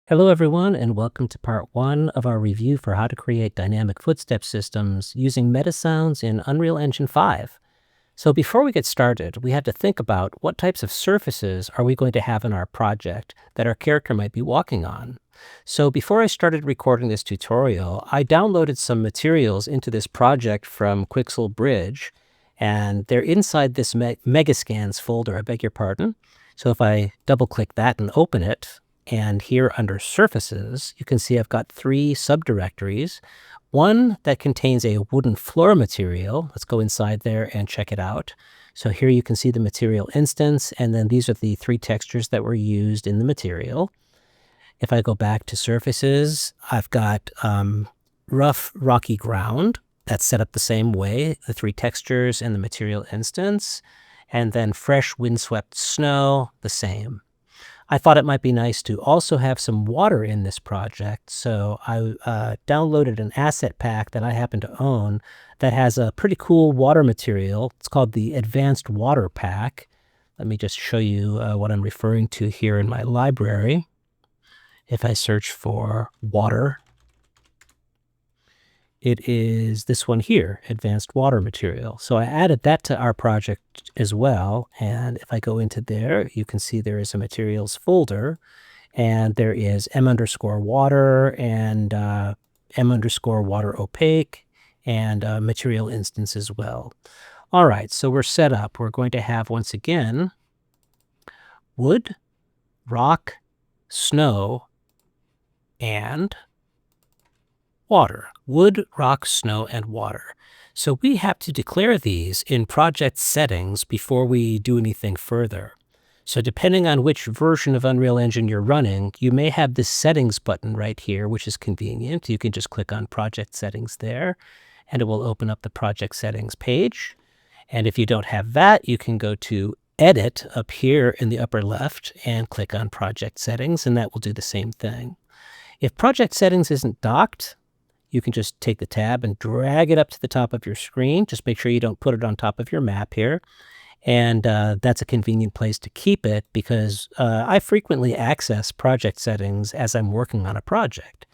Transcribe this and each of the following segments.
Hello, everyone, and welcome to part one of our review for how to create dynamic footstep systems using MetaSounds in Unreal Engine 5. So before we get started, we have to think about what types of surfaces are we going to have in our project that our character might be walking on. So before I started recording this tutorial, I downloaded some materials into this project from Quixel Bridge, and they're inside this Megascans folder. I beg your pardon. So if I double-click that and open it, and here under Surfaces, you can see I've got three subdirectories. One that contains a wooden floor material. Let's go inside there and check it out. So here you can see the material instance, and then these are the three textures that were used in the material. If I go back to Surfaces, I've got rough, rocky ground. That's set up the same way, the three textures and the material instance. And then fresh, windswept snow, the same. I thought it might be nice to also have some water in this project, so I downloaded an asset pack that I happen to own that has a pretty cool water material. It's called the Advanced Water Pack. Let me just show you what I'm referring to here in my library. If I search for water, it is this one here, Advanced Water Material. So I added that to our project as well. And if I go into there, you can see there is a materials folder. And there is m_water and m_water opaque and material instance as well. All right, so we're set up. We're going to have, once again, wood, rock, snow, and water. Wood, rock, snow, and water. So we have to declare these in project settings before we do anything further. So depending on which version of Unreal Engine you're running, you may have this settings button right here, which is convenient. You can just click on project settings there, and it will open up the project settings page. And if you don't have that, you can go to Edit up here in the upper left and click on project settings, and that will do the same thing. If project settings isn't docked, you can just take the tab and drag it up to the top of your screen. Just make sure you don't put it on top of your map here. And that's a convenient place to keep it because I frequently access project settings as I'm working on a project.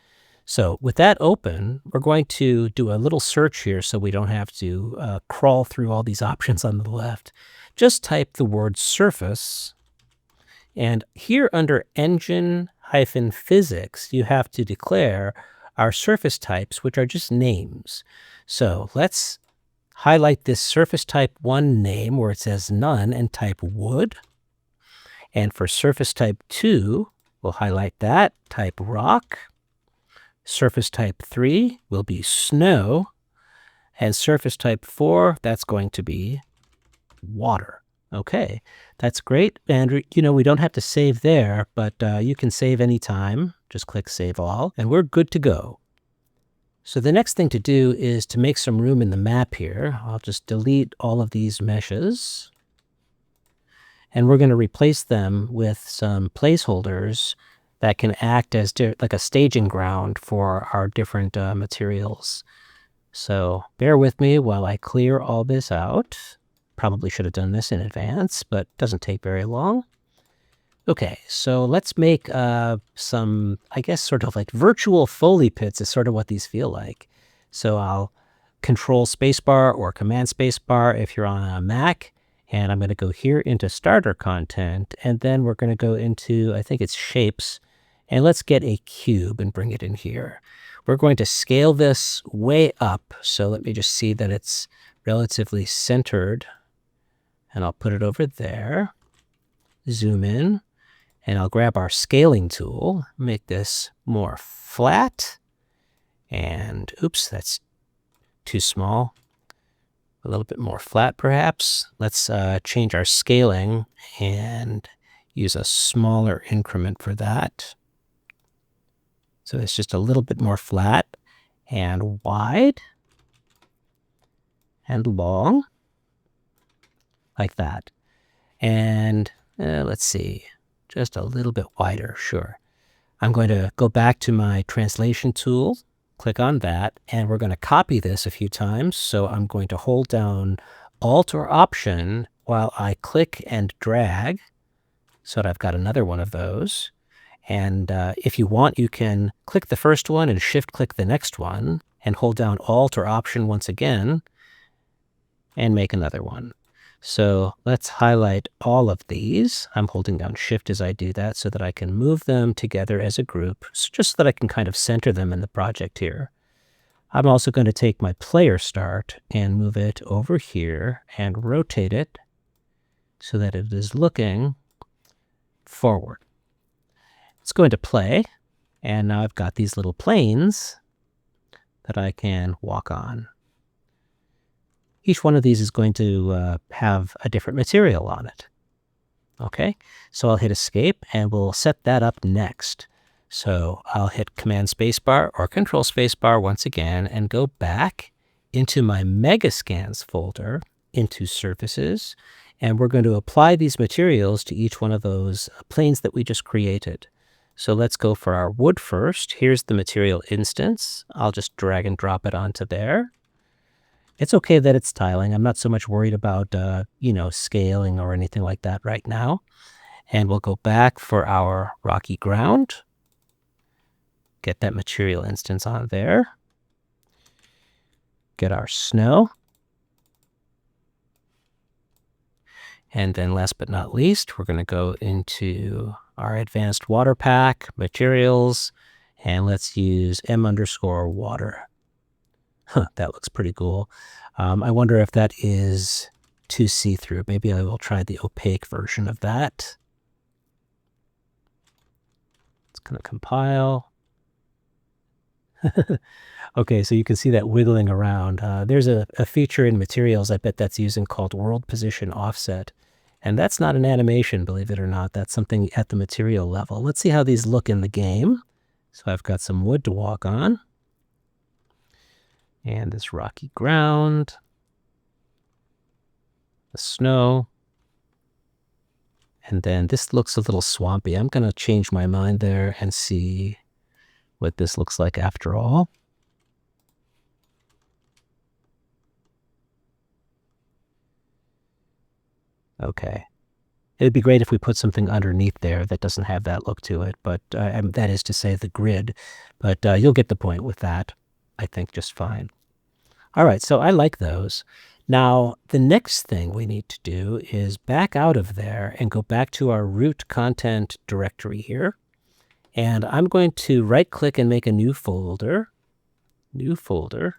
So with that open, we're going to do a little search here so we don't have to crawl through all these options on the left. Just type the word surface. And here under engine-physics, you have to declare our surface types, which are just names. So let's highlight this surface type 1 name where it says none and type wood. And for surface type 2, we'll highlight that, type rock. Surface type 3 will be snow. And surface type 4, that's going to be water. Okay, that's great. And we don't have to save there, but you can save anytime. Just click Save All, and we're good to go. So the next thing to do is to make some room in the map here. I'll just delete all of these meshes. And we're going to replace them with some placeholders that can act as like a staging ground for our different materials. So bear with me while I clear all this out. Probably should have done this in advance, but it doesn't take very long. Okay, so let's make some, I guess, sort of like virtual Foley pits is sort of what these feel like. So I'll Control Spacebar or Command Spacebar if you're on a Mac, and I'm going to go here into Starter Content, and then we're going to go into, I think it's Shapes, and let's get a cube and bring it in here. We're going to scale this way up, so let me just see that it's relatively centered, and I'll put it over there. Zoom in. And I'll grab our scaling tool, make this more flat. And oops, that's too small. A little bit more flat, perhaps. Let's change our scaling and use a smaller increment for that. So it's just a little bit more flat and wide and long, like that. And let's see. Just a little bit wider, sure. I'm going to go back to my translation tool, click on that, and we're going to copy this a few times. So I'm going to hold down Alt or Option while I click and drag so that I've got another one of those. And if you want, you can click the first one and shift-click the next one and hold down Alt or Option once again and make another one. So let's highlight all of these. I'm holding down Shift as I do that so that I can move them together as a group, just so that I can kind of center them in the project here. I'm also going to take my player start and move it over here and rotate it so that it is looking forward. It's going to play, and now I've got these little planes that I can walk on. Each one of these is going to have a different material on it. Okay, so I'll hit Escape, and we'll set that up next. So I'll hit Command Spacebar or Control Spacebar once again and go back into my Megascans folder, into Surfaces, and we're going to apply these materials to each one of those planes that we just created. So let's go for our wood first. Here's the material instance. I'll just drag and drop it onto there. It's okay that it's tiling. I'm not so much worried about, scaling or anything like that right now. And we'll go back for our rocky ground. Get that material instance on there. Get our snow. And then last but not least, we're going to go into our advanced water pack, materials, and let's use M_water. That looks pretty cool. I wonder if that is too see-through. Maybe I will try the opaque version of that. It's going to compile. Okay, so you can see that wiggling around. There's a feature in materials, I bet that's using, called world position offset. And that's not an animation, believe it or not. That's something at the material level. Let's see how these look in the game. So I've got some wood to walk on. And this rocky ground. The snow. And then this looks a little swampy. I'm going to change my mind there and see what this looks like after all. Okay. It'd be great if we put something underneath there that doesn't have that look to it, but that is to say the grid. But you'll get the point with that, I think, just fine. All right, so I like those. Now, the next thing we need to do is back out of there and go back to our root content directory here. And I'm going to right-click and make a new folder. New folder.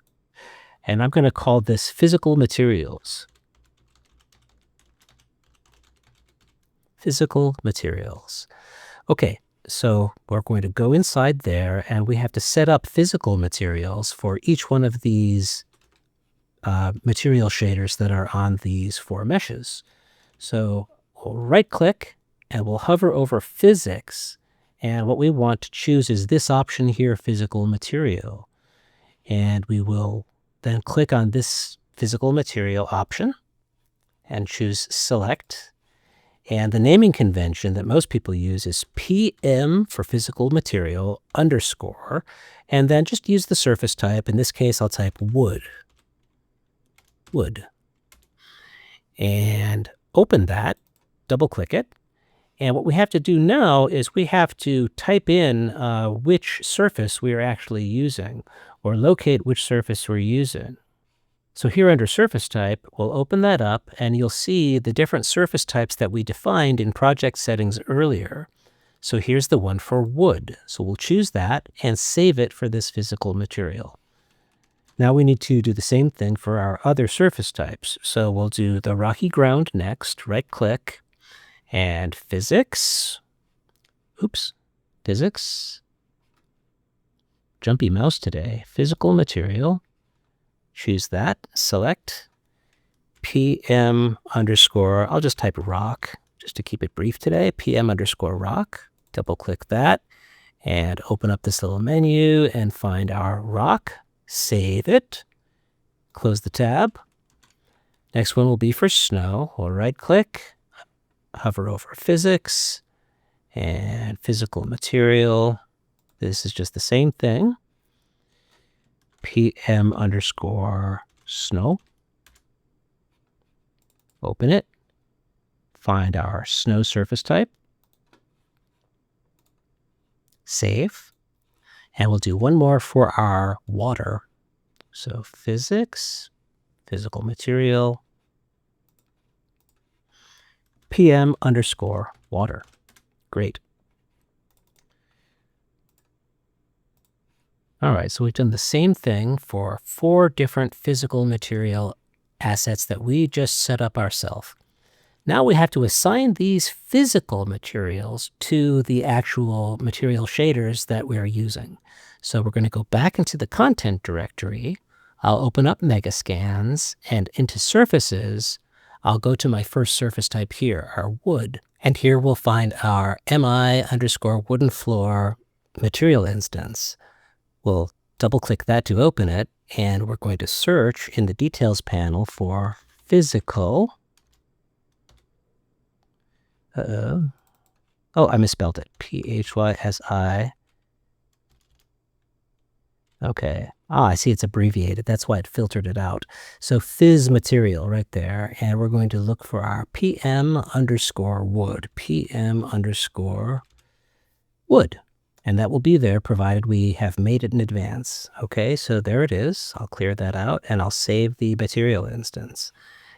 And I'm going to call this Physical Materials. Physical Materials. Okay, so we're going to go inside there, and we have to set up physical materials for each one of these material shaders that are on these four meshes. So we'll right-click, and we'll hover over Physics, and what we want to choose is this option here, Physical Material. And we will then click on this Physical Material option and choose Select. And the naming convention that most people use is PM for physical material _, and then just use the surface type. In this case, I'll type wood. Wood. And open that, double click it. And what we have to do now is we have to type in which surface we are actually using, or locate which surface we're using. So here under surface type, we'll open that up, and you'll see the different surface types that we defined in project settings earlier. So here's the one for wood. So we'll choose that and save it for this physical material. Now we need to do the same thing for our other surface types. So we'll do the rocky ground next, right-click, and Physics. Oops, Physics. Jumpy mouse today. Physical material. Choose that, select PM_, I'll just type rock, just to keep it brief today, PM_rock, double click that, and open up this little menu and find our rock, save it, close the tab. Next one will be for snow. We'll right click, hover over Physics, and Physical Material. This is just the same thing. PM_snow. Open it. Find our snow surface type. Save. And we'll do one more for our water. So physics, physical material, PM_water. Great. All right, so we've done the same thing for 4 different physical material assets that we just set up ourselves. Now we have to assign these physical materials to the actual material shaders that we're using. So we're going to go back into the content directory. I'll open up Megascans, and into surfaces, I'll go to my first surface type here, our wood. And here we'll find our mi_wooden floor material instance. We'll double click that to open it, and we're going to search in the details panel for physical. Oh, I misspelled it. PHYSI. Okay. I see it's abbreviated. That's why it filtered it out. So phys material right there. And we're going to look for our PM_wood. PM_wood. And that will be there provided we have made it in advance. Okay, so there it is. I'll clear that out and I'll save the material instance.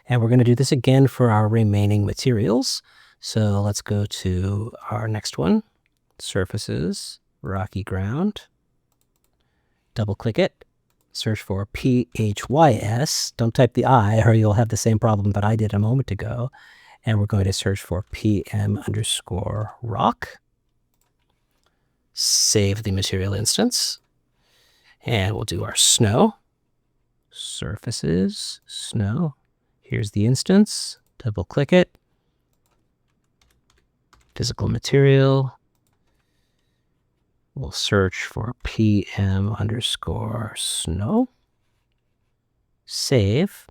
And we're going to do this again for our remaining materials. So let's go to our next one, surfaces, rocky ground. Double click it, search for PHYS. Don't type the I or you'll have the same problem that I did a moment ago. And we're going to search for PM_rock. Save the material instance. And we'll do our snow. Surfaces, snow. Here's the instance. Double click it. Physical material. We'll search for PM_snow. Save.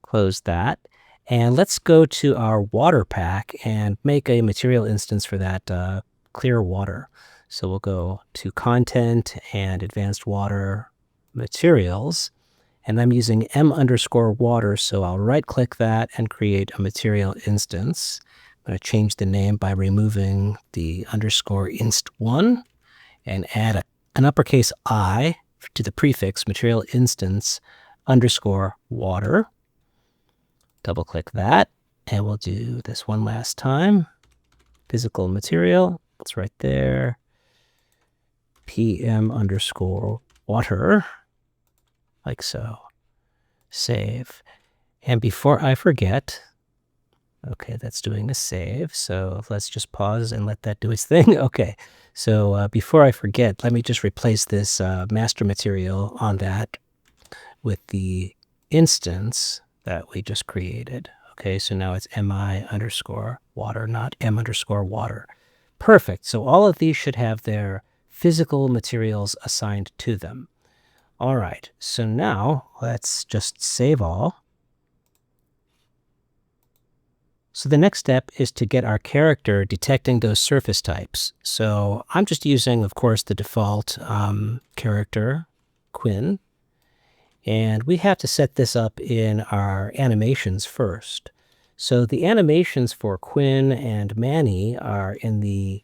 Close that. And let's go to our water pack and make a material instance for that clear water. So we'll go to content and advanced water materials. And I'm using M_water, so I'll right click that and create a material instance. I'm going to change the name by removing the _inst1 and add an uppercase I to the prefix material instance _water. Double click that, and we'll do this one last time. Physical material, it's right there. PM_water, like so. Save. And before I forget, okay, that's doing a save. So let's just pause and let that do its thing. Okay, so before I forget, let me just replace this master material on that with the instance that we just created. Okay, so now it's mi_water, not M_water. Perfect. So all of these should have their physical materials assigned to them. All right, so now let's just save all. So the next step is to get our character detecting those surface types. So I'm just using, of course, the default character, Quinn. And we have to set this up in our animations first. So the animations for Quinn and Manny are in the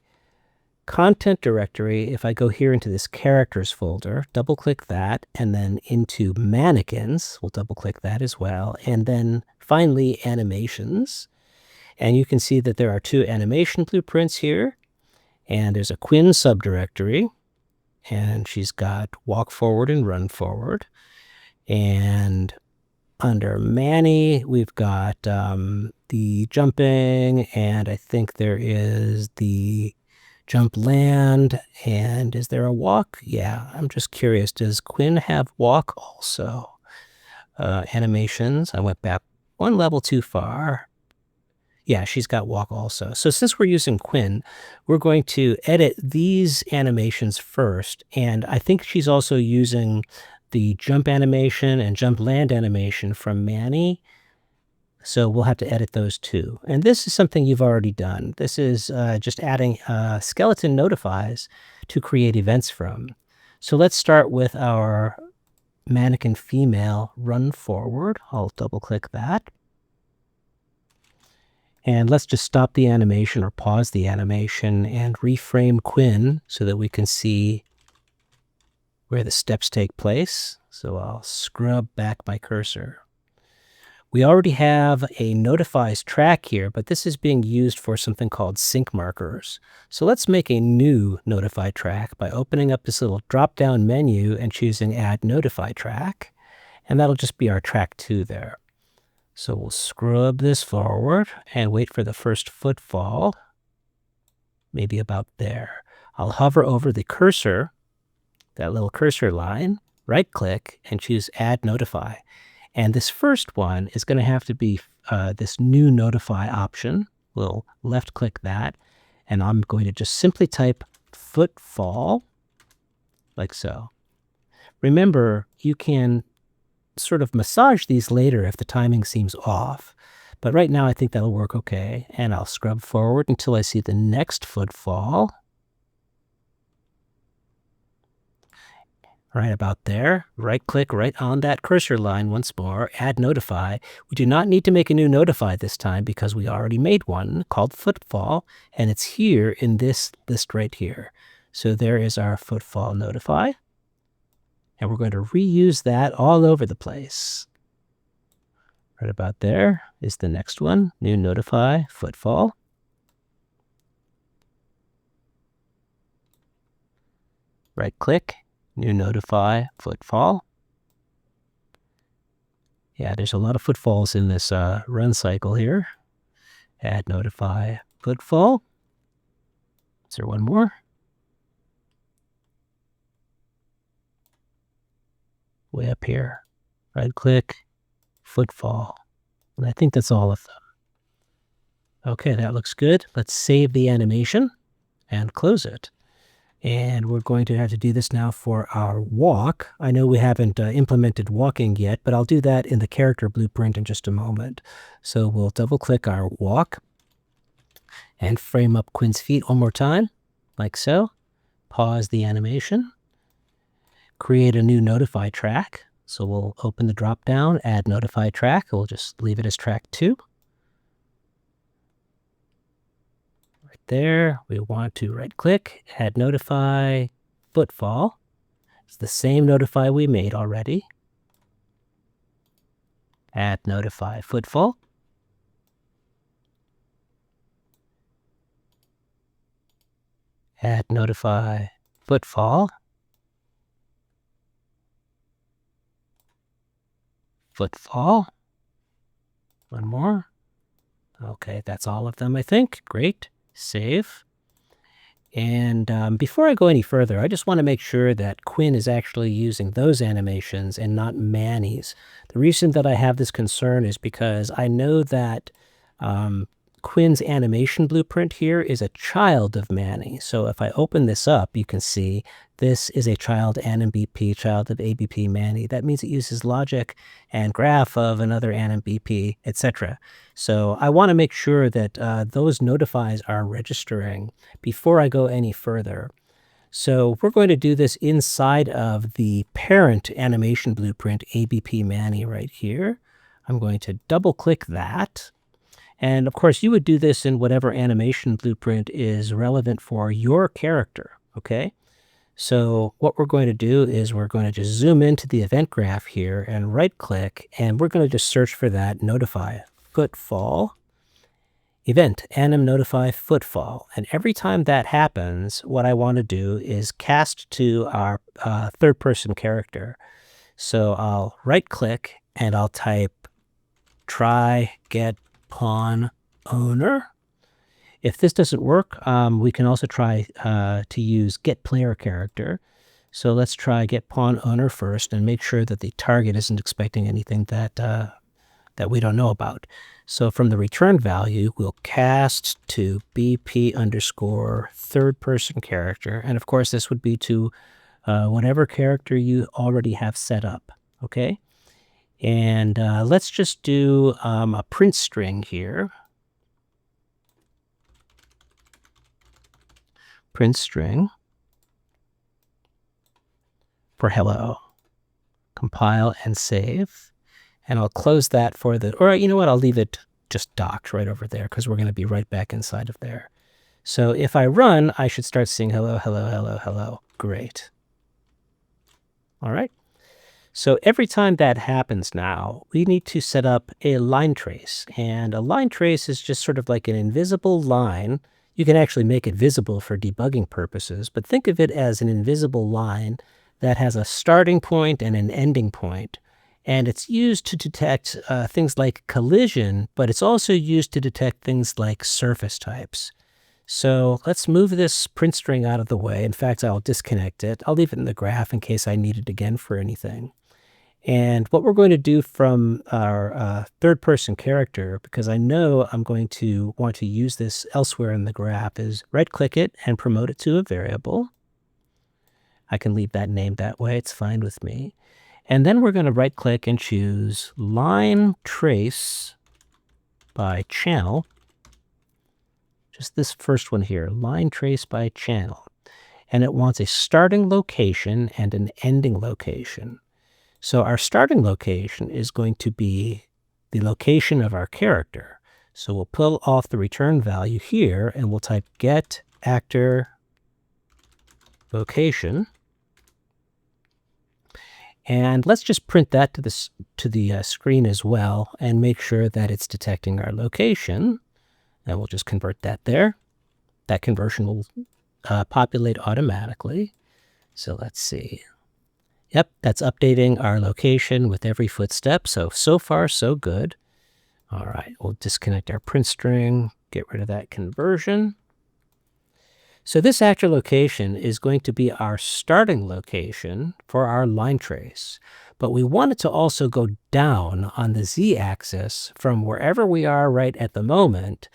content directory. If I go here into this characters folder, double click that, and then into mannequins, we'll double click that as well. And then finally animations. And you can see that there are 2 animation blueprints here. And there's a Quinn subdirectory. And she's got walk forward and run forward. And under Manny, we've got the jumping. And I think there is the jump land. And is there a walk? Yeah, I'm just curious. Does Quinn have walk also? Animations. I went back one level too far. Yeah, she's got walk also. So since we're using Quinn, we're going to edit these animations first. And I think she's also using the jump animation and jump land animation from Manny. So we'll have to edit those too. And this is something you've already done. This is just adding skeleton notifies to create events from. So let's start with our mannequin female run forward. I'll double click that. And let's just stop the animation or pause the animation and reframe Quinn so that we can see where the steps take place. So I'll scrub back my cursor. We already have a notifies track here, but this is being used for something called sync markers. So let's make a new notify track by opening up this little drop-down menu and choosing add notify track. And that'll just be our track 2 there. So we'll scrub this forward and wait for the first footfall, maybe about there. I'll hover over the cursor, that little cursor line, right-click, and choose Add Notify. And this first one is going to have to be this new notify option. We'll left-click that, and I'm going to just simply type footfall, like so. Remember, you can sort of massage these later if the timing seems off. But right now I think that'll work okay. And I'll scrub forward until I see the next footfall. Right about there. Right-click right on that cursor line once more. Add notify. We do not need to make a new notify this time because we already made one called footfall. And it's here in this list right here. So there is our footfall notify. And we're going to reuse that all over the place. Right about there is the next one, new notify, footfall. Right-click, new notify, footfall. Yeah, there's a lot of footfalls in this run cycle here. Add notify, footfall. Is there one more? Way up here. Right-click, footfall. And I think that's all of them. Okay, that looks good. Let's save the animation and close it. And we're going to have to do this now for our walk. I know we haven't implemented walking yet, but I'll do that in the character blueprint in just a moment. So we'll double-click our walk and frame up Quinn's feet one more time, like so. Pause the animation. Create a new notify track. So we'll open the drop-down, add notify track. We'll just leave it as track 2. Right there, we want to right-click, add notify, footfall. It's the same notify we made already. Add notify, footfall. Add notify, footfall. Footfall. One more. Okay, that's all of them, I think. Great. Save. And before I go any further, I just want to make sure that Quinn is actually using those animations and not Manny's. The reason that I have this concern is because I know that Quinn's animation blueprint here is a child of Manny. So if I open this up, you can see this is a child AnimBP, child of ABP Manny. That means it uses logic and graph of another AnimBP, etc. So I want to make sure that those notifies are registering before I go any further. So we're going to do this inside of the parent animation blueprint, ABP Manny, right here. I'm going to double-click that. And of course, you would do this in whatever animation blueprint is relevant for your character, okay? So what we're going to do is we're going to just zoom into the event graph here and right-click, and we're going to just search for that notify footfall event, anim notify footfall. And every time that happens, what I want to do is cast to our third-person character. So I'll right-click and I'll type try get pawn owner. If this doesn't work, we can also try to use get player character. So let's try get pawn owner first and make sure that the target isn't expecting anything that that we don't know about. So from the return value, we'll cast to BP underscore third person character. And of course, this would be to whatever character you already have set up. Okay. And let's just do a print string here. Print string for hello. Compile and save. And I'll close that for the, or you know what, I'll leave it just docked right over there because we're going to be right back inside of there. So if I run, I should start seeing hello, hello, hello, hello. Great. All right. So every time that happens now, we need to set up a line trace. And a line trace is just sort of like an invisible line. You can actually make it visible for debugging purposes, but think of it as an invisible line that has a starting point and an ending point. And it's used to detect things like collision, but it's also used to detect things like surface types. So let's move this print string out of the way. In fact, I'll disconnect it. I'll leave it in the graph in case I need it again for anything. And what we're going to do from our third-person character, because I know I'm going to want to use this elsewhere in the graph, is right-click it and promote it to a variable. I can leave that name that way. It's fine with me. And then we're going to right-click and choose Line Trace by Channel. Just this first one here, Line Trace by Channel. And it wants a starting location and an ending location. So our starting location is going to be the location of our character. So we'll pull off the return value here, and we'll type get actor location. And let's just print that to the screen as well and make sure that it's detecting our location. And we'll just convert that there. That conversion will populate automatically. So let's see. Yep, that's updating our location with every footstep. So far, so good. All right, we'll disconnect our print string, get rid of that conversion. So this actor location is going to be our starting location for our line trace. But we want it to also go down on the z-axis from wherever we are right at the moment,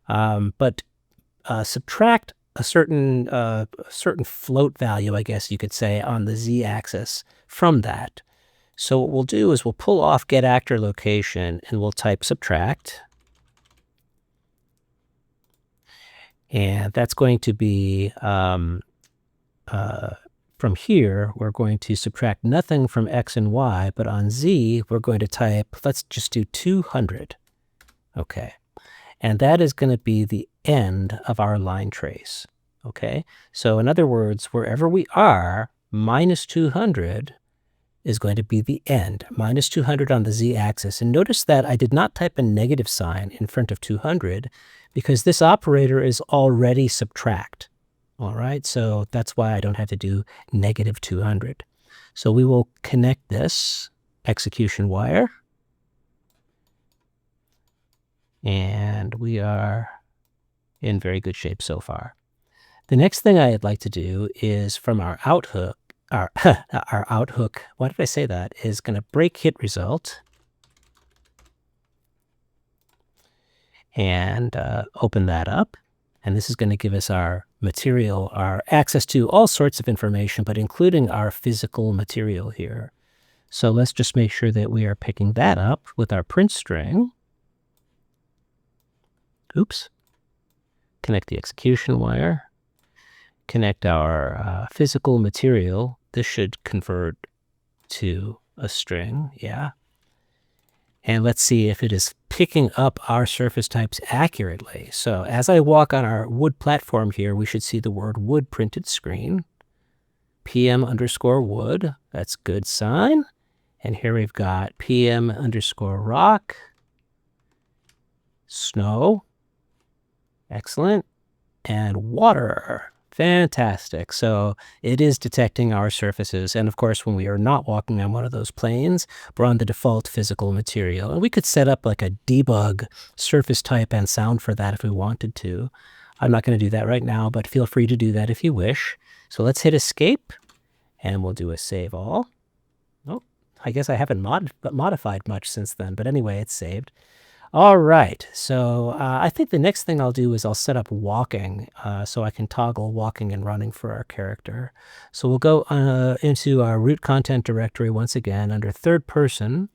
but subtract a certain float value, I guess you could say, on the z-axis from that. So what we'll do is we'll pull off get actor location and we'll type subtract. And that's going to be, from here, we're going to subtract nothing from x and y, but on z, we're going to type, let's just do 200. Okay. And that is going to be the end of our line trace. Okay. So in other words, wherever we are, minus 200 is going to be the end, minus 200 on the z-axis. And notice that I did not type a negative sign in front of 200 because this operator is already subtract. All right, so that's why I don't have to do negative 200. So we will connect this execution wire. And we are in very good shape so far. The next thing I'd like to do is from our outhook, our outhook, why did I say that, is going to break hit result and open that up. And this is going to give us our material, our access to all sorts of information, but including our physical material here. So let's just make sure that we are picking that up with our print string. Oops. Connect the execution wire. Connect our physical material. This should convert to a string, yeah. And let's see if it is picking up our surface types accurately. So as I walk on our wood platform here, we should see the word wood printed screen. PM_wood, that's good sign. And here we've got PM_rock, snow, excellent, and water. Fantastic. So it is detecting our surfaces. And of course, when we are not walking on one of those planes, we're on the default physical material. And we could set up like a debug surface type and sound for that if we wanted to. I'm not going to do that right now, but feel free to do that if you wish. So let's hit escape and we'll do a save all. Oh, I guess I haven't modified much since then, but anyway, it's saved. All right, so I think the next thing I'll do is I'll set up walking so I can toggle walking and running for our character. So we'll go into our root content directory once again under third person,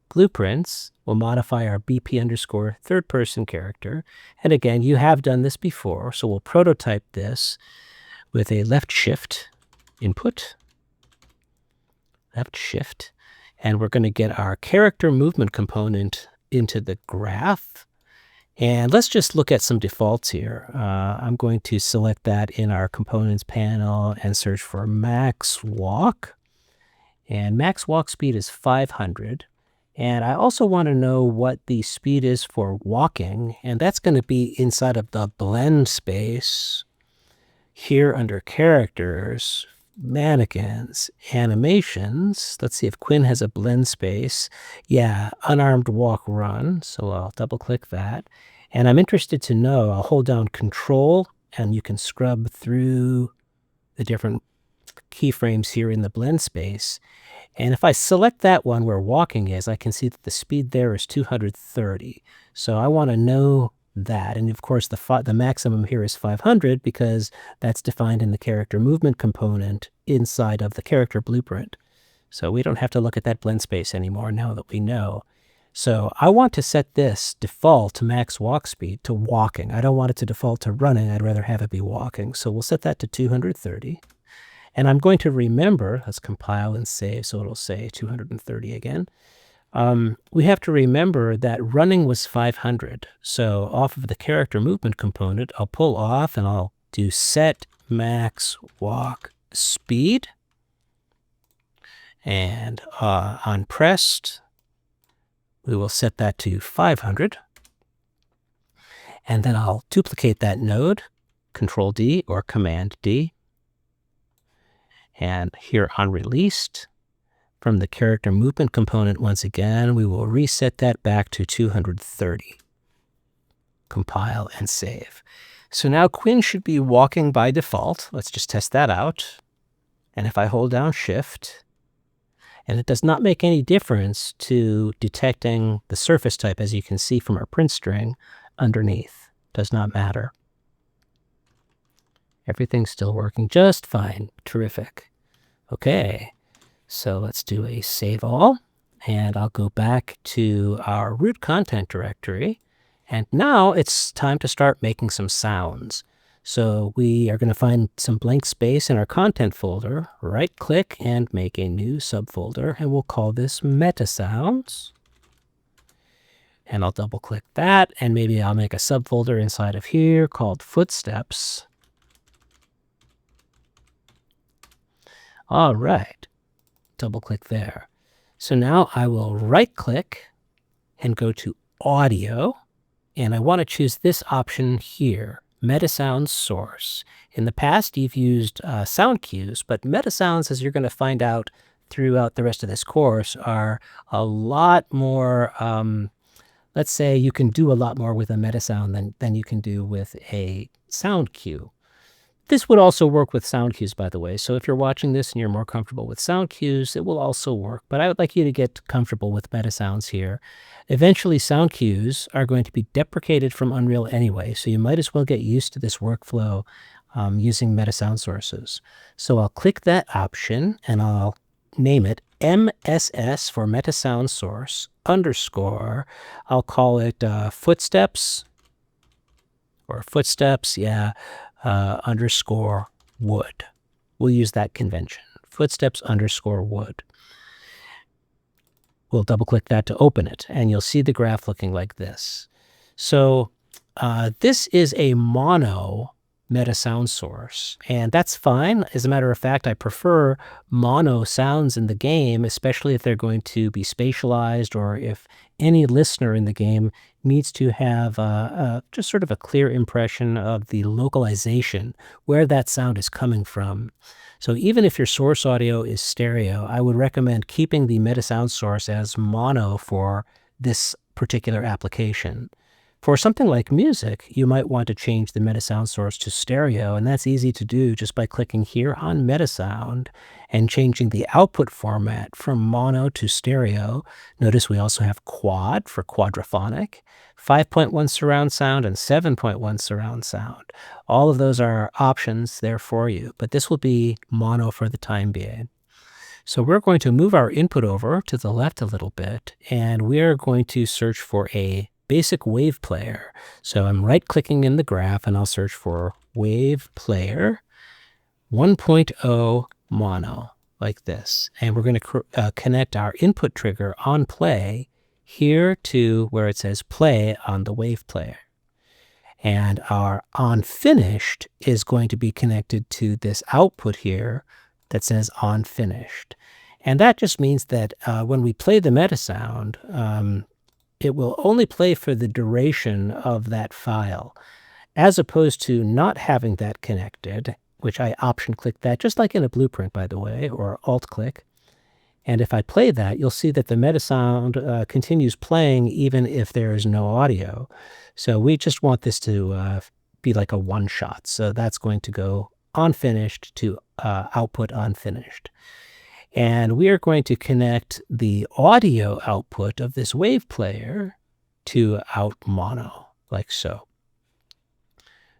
blueprints. We'll modify our BP_third person character. And again, you have done this before, so we'll prototype this with a left shift input, left shift, and we're going to get our character movement component into the graph. And let's just look at some defaults here. I'm going to select that in our components panel and search for max walk. And max walk speed is 500. And I also want to know what the speed is for walking, and that's going to be inside of the blend space here under characters, mannequins, animations. Let's see if Quinn has a blend space. Yeah, unarmed walk run. So I'll double click that. And I'm interested to know, I'll hold down Control and you can scrub through the different keyframes here in the blend space. And if I select that one where walking is, I can see that the speed there is 230. So I want to know that. And of course, the maximum here is 500 because that's defined in the character movement component inside of the character blueprint. So we don't have to look at that blend space anymore now that we know. So I want to set this default max walk speed to walking. I don't want it to default to running. I'd rather have it be walking. So we'll set that to 230. And I'm going to remember, let's compile and save, so it'll say 230 again. We have to remember that running was 500. So off of the character movement component, I'll pull off and I'll do set max walk speed. And on pressed, we will set that to 500. And then I'll duplicate that node, Control D or Command D. And here on released, from the character movement component, once again, we will reset that back to 230. Compile and save. So now Quinn should be walking by default. Let's just test that out. And if I hold down Shift, and it does not make any difference to detecting the surface type, as you can see from our print string underneath. Does not matter. Everything's still working just fine. Terrific. Okay, so let's do a save all, and I'll go back to our root content directory, and now it's time to start making some sounds. So we are going to find some blank space in our content folder, right-click, and make a new subfolder, and we'll call this MetaSounds. And I'll double-click that, and maybe I'll make a subfolder inside of here called Footsteps. All right, double-click there. So now I will right-click and go to Audio, and I want to choose this option here, MetaSounds Source. In the past, you've used sound cues, but MetaSounds, as you're going to find out throughout the rest of this course, are a lot more, let's say you can do a lot more with a MetaSound than you can do with a sound cue. This would also work with sound cues, by the way. So if you're watching this and you're more comfortable with sound cues, it will also work. But I would like you to get comfortable with MetaSounds here. Eventually, sound cues are going to be deprecated from Unreal anyway, so you might as well get used to this workflow using MetaSound sources. So I'll click that option, and I'll name it MSS for MetaSound Source _ I'll call it Footsteps, or Footsteps, yeah. _ wood. We'll use that convention. Footsteps _ wood. We'll double click that to open it, and you'll see the graph looking like this. So this is a mono MetaSound source, and that's fine. As a matter of fact, I prefer mono sounds in the game, especially if they're going to be spatialized or if any listener in the game needs to have just sort of a clear impression of the localization, where that sound is coming from. So even if your source audio is stereo, I would recommend keeping the MetaSound source as mono for this particular application. For something like music, you might want to change the MetaSound source to stereo, and that's easy to do just by clicking here on MetaSound and changing the output format from mono to stereo. Notice we also have quad for quadraphonic, 5.1 surround sound, and 7.1 surround sound. All of those are options there for you, but this will be mono for the time being. So we're going to move our input over to the left a little bit, and we're going to search for a basic wave player. So I'm right-clicking in the graph, and I'll search for wave player 1.0 mono, like this. And we're going to connect our input trigger on play here to where it says play on the wave player. And our onFinished is going to be connected to this output here that says onFinished. And that just means that when we play the MetaSound, it will only play for the duration of that file, as opposed to not having that connected, which I option-click that, just like in a blueprint, by the way, or alt-click. And if I play that, you'll see that the MetaSound continues playing even if there is no audio. So we just want this to be like a one-shot. So that's going to go onFinished to output onFinished. And we are going to connect the audio output of this wave player to out mono, like so.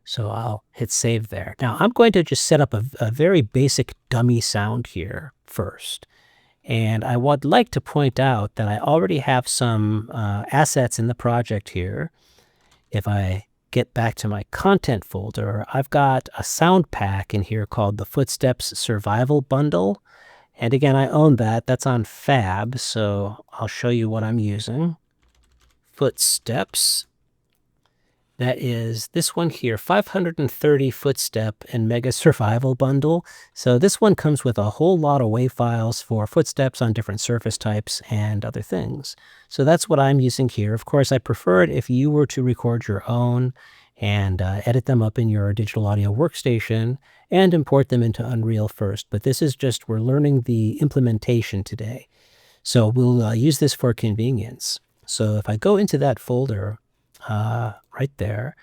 So I'll hit save there. Now I'm going to just set up a very basic dummy sound here first. And I would like to point out that I already have some assets in the project here. If I get back to my content folder, I've got a sound pack in here called the Footsteps Survival Bundle. And again, I own that. That's on Fab, so I'll show you what I'm using. Footsteps. That is this one here, 530 Footstep and Mega Survival Bundle. So this one comes with a whole lot of WAV files for footsteps on different surface types and other things. So that's what I'm using here. Of course, I prefer it if you were to record your own and edit them up in your digital audio workstation and import them into Unreal first. But this is just, we're learning the implementation today. So we'll use this for convenience. So if I go into that folder, right there,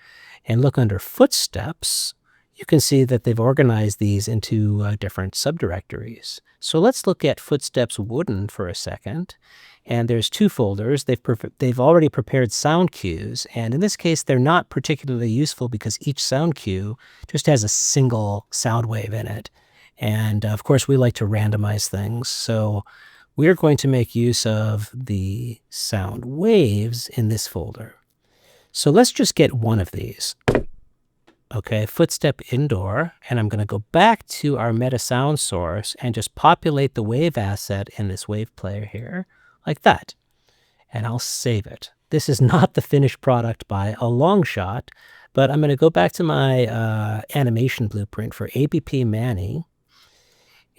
and look under Footsteps, you can see that they've organized these into different subdirectories. So let's look at Footsteps Wooden for a second. And there's two folders. They've already prepared sound cues, and in this case, they're not particularly useful because each sound cue just has a single sound wave in it. And of course, we like to randomize things, so we're going to make use of the sound waves in this folder. So let's just get one of these. Okay, Footstep Indoor, and I'm going to go back to our MetaSound source and just populate the wave asset in this wave player here, like that. And I'll save it. This is not the finished product by a long shot, but I'm going to go back to my animation blueprint for ABP Manny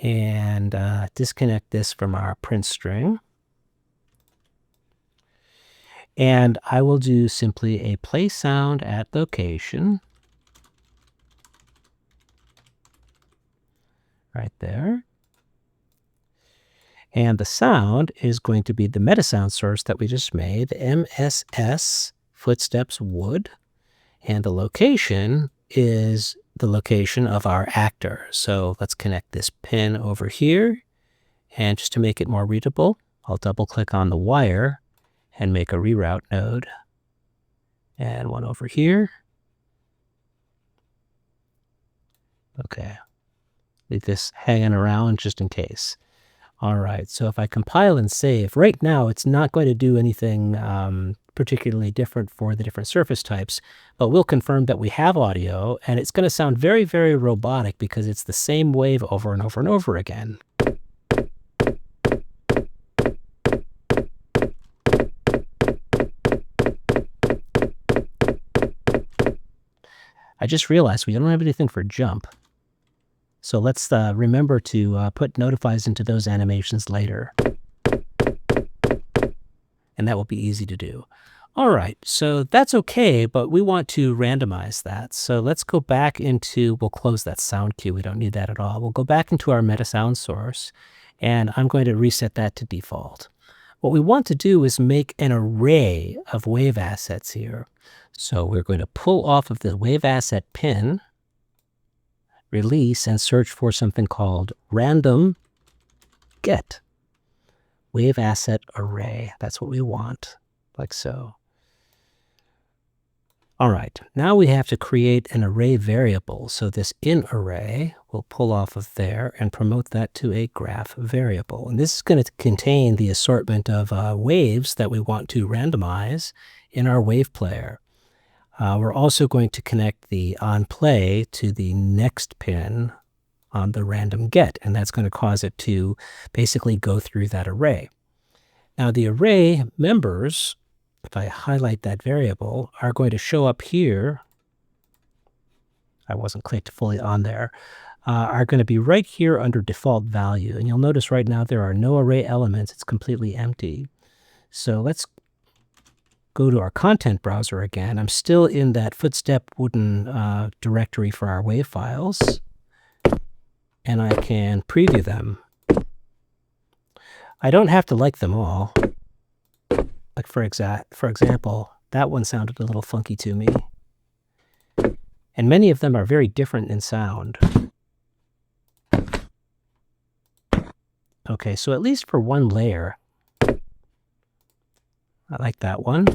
and disconnect this from our print string. And I will do simply a play sound at location. Right there. And the sound is going to be the MetaSound source that we just made, MSS Footsteps Wood. And the location is the location of our actor. So let's connect this pin over here. And just to make it more readable, I'll double click on the wire and make a reroute node. And one over here. Okay. Leave this hanging around just in case. All right, so if I compile and save, right now it's not going to do anything particularly different for the different surface types, but we'll confirm that we have audio, and it's going to sound very, very robotic because it's the same wave over and over and over again. I just realized we don't have anything for jump. So let's remember to put notifies into those animations later. And that will be easy to do. All right, so that's okay, but we want to randomize that. So let's go back into, we'll close that sound cue. We don't need that at all. We'll go back into our MetaSound source, and I'm going to reset that to default. What we want to do is make an array of wave assets here. So we're going to pull off of the wave asset pin, release, and search for something called random get wave asset array. That's what we want, like so. All right, now we have to create an array variable. So this in array will pull off of there and promote that to a graph variable. And this is going to contain the assortment of waves that we want to randomize in our wave player. We're also going to connect the onPlay to the next pin on the random get, and that's going to cause it to basically go through that array. Now the array members, if I highlight that variable, are going to show up here I wasn't clicked fully on there, are going to be right here under default value. And you'll notice right now there are no array elements. It's completely empty. So let's go to our content browser again. I'm still in that footstep wooden directory for our wave files, and I can preview them. I don't have to like them all. Like for example, that one sounded a little funky to me. And many of them are very different in sound. Okay, so at least for one layer, I like that one.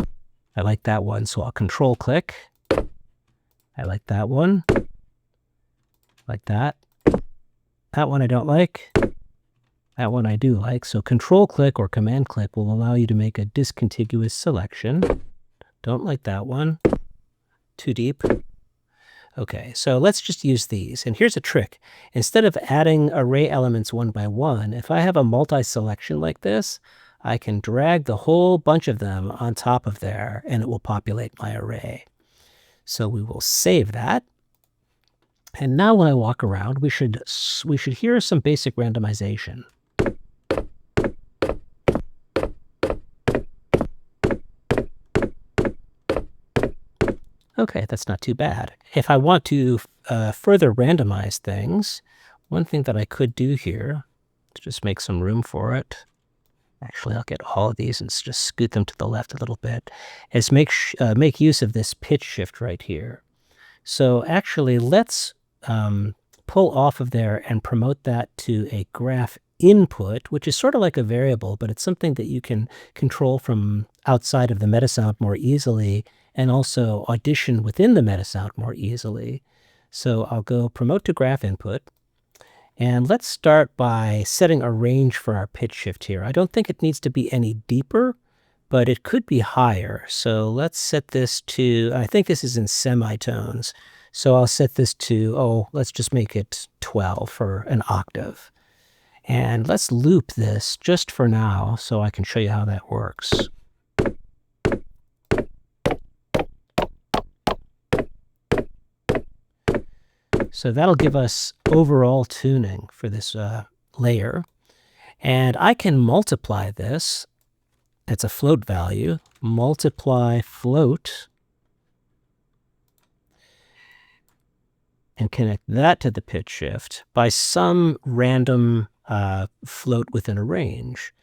I like that one, so I'll control click. I like that one. Like that. That one I don't like. That one I do like. So control click or command click will allow you to make a discontiguous selection. Don't like that one. Too deep. Okay, so let's just use these. And here's a trick. Instead of adding array elements one by one, if I have a multi-selection like this, I can drag the whole bunch of them on top of there, and it will populate my array. So we will save that. And now when I walk around, we should hear some basic randomization. Okay, that's not too bad. If I want to further randomize things, one thing that I could do here, to just make some room for it, actually I'll get all of these and just scoot them to the left a little bit, is make use of this pitch shift right here. So actually let's pull off of there and promote that to a graph input, which is sort of like a variable, but it's something that you can control from outside of the MetaSound more easily, and also audition within the MetaSound more easily. So I'll go promote to graph input. And let's start by setting a range for our pitch shift here. I don't think it needs to be any deeper, but it could be higher. So let's set this to, I think this is in semitones. So I'll set this to, let's just make it 12 for an octave. And let's loop this just for now so I can show you how that works. So that'll give us overall tuning for this layer. And I can multiply this. It's a float value. Multiply float. And connect that to the pitch shift by some random float within a range.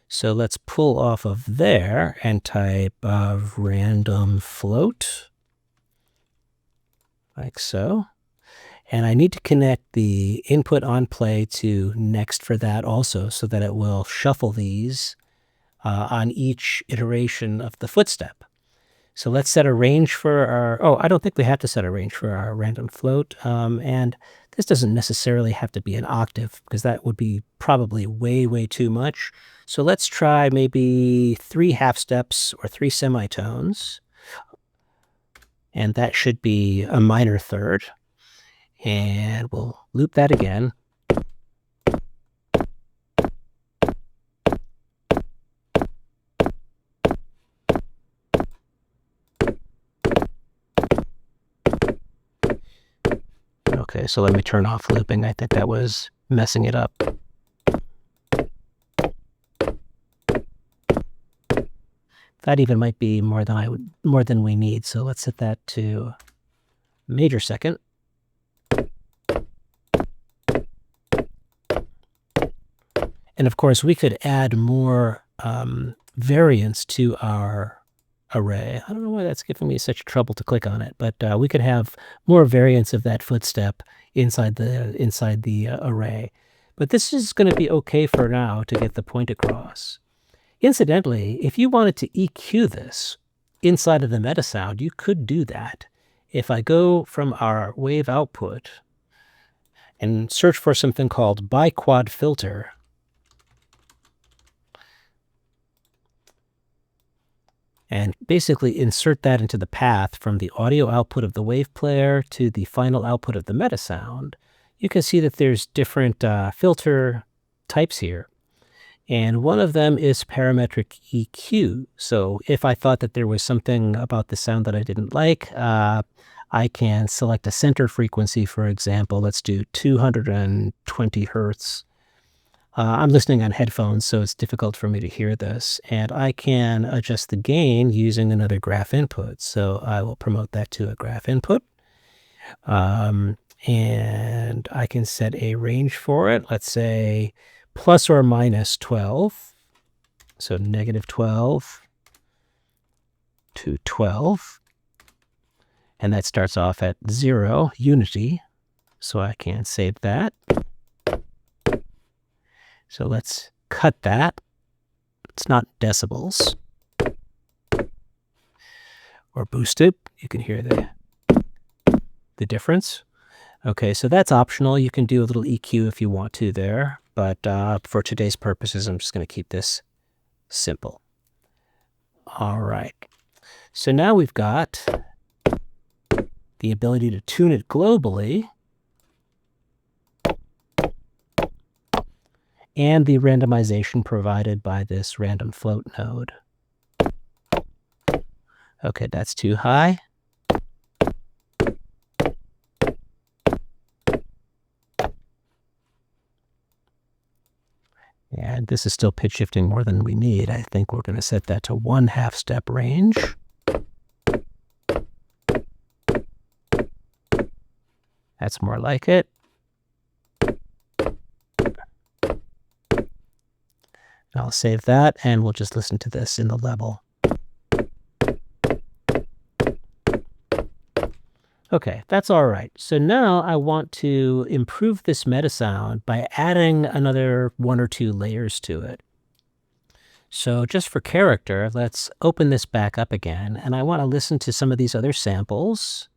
So let's pull off of there and type random float. Like so. And I need to connect the input on play to next for that also, so that it will shuffle these on each iteration of the footstep. So let's set a range for our, I don't think we have to set a range for our random float. And this doesn't necessarily have to be an octave, because that would be probably way, way too much. So let's try maybe 3 half steps or 3 semitones. And that should be a minor third. And we'll loop that again. Okay, so let me turn off looping. I think that was messing it up. That even might be more than we need. So let's set that to major second. And of course, we could add more variance to our array. I don't know why that's giving me such trouble to click on it, but we could have more variance of that footstep inside the array. But this is going to be okay for now to get the point across. Incidentally, if you wanted to EQ this inside of the MetaSound, you could do that. If I go from our wave output and search for something called biquad filter, and basically insert that into the path from the audio output of the wave player to the final output of the MetaSound, you can see that there's different filter types here. And one of them is parametric EQ. So if I thought that there was something about the sound that I didn't like, I can select a center frequency, for example. Let's do 220 hertz. I'm listening on headphones, so it's difficult for me to hear this. And I can adjust the gain using another graph input. So I will promote that to a graph input. And I can set a range for it. Let's say plus or minus 12. So negative 12 to 12. And that starts off at 0, unity. So I can save that. So let's cut that. It's not decibels. Or boost it. You can hear the difference. Okay, so that's optional. You can do a little EQ if you want to there. But for today's purposes, I'm just going to keep this simple. All right. So now we've got the ability to tune it globally and the randomization provided by this random float node. Okay, that's too high. And this is still pitch shifting more than we need. I think we're going to set that to 1/2 step range. That's more like it. I'll save that, and we'll just listen to this in the level. Okay, that's all right. So now I want to improve this MetaSound by adding another 1 or 2 layers to it. So just for character, let's open this back up again, and I want to listen to some of these other samples.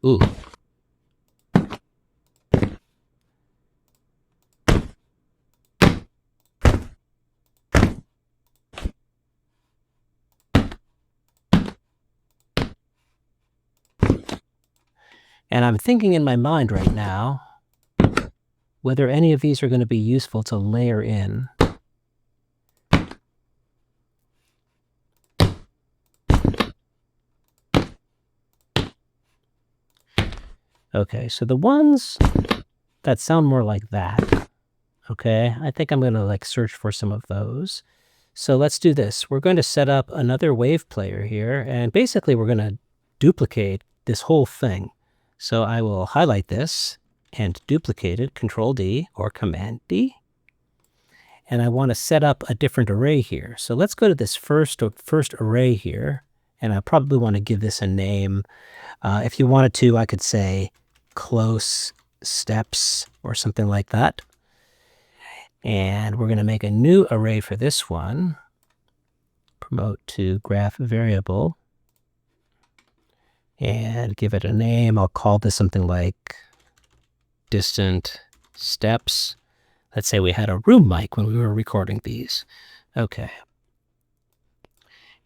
Ooh. And I'm thinking in my mind right now whether any of these are going to be useful to layer in. Okay, so the ones that sound more like that, okay, I think I'm going to search for some of those. So let's do this. We're going to set up another wave player here, and basically we're going to duplicate this whole thing. So I will highlight this and duplicate it, Control D or Command D. And I want to set up a different array here. So let's go to this first array here, and I probably want to give this a name. If you wanted to, I could say close steps or something like that. And we're going to make a new array for this one. Promote to graph variable. And give it a name. I'll call this something like distant steps. Let's say we had a room mic when we were recording these. Okay.